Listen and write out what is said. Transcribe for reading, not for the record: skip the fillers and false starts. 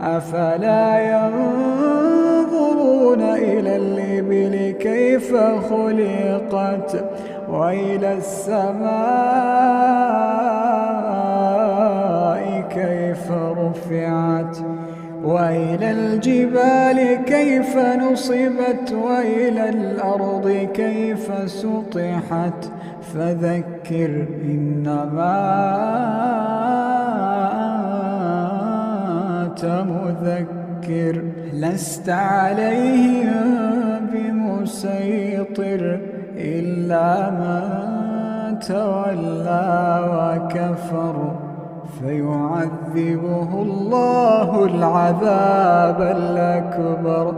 أفلا ينظرون إلى الإبل كيف خلقت وإلى السماء كيف رفعت وإلى الجبال كيف نصبت وإلى الأرض كيف سطحت فذكر إنما أنت مذكر لست عليهم بمسيطر إلا من تولى وكفر فيعذبه الله العذاب الأكبر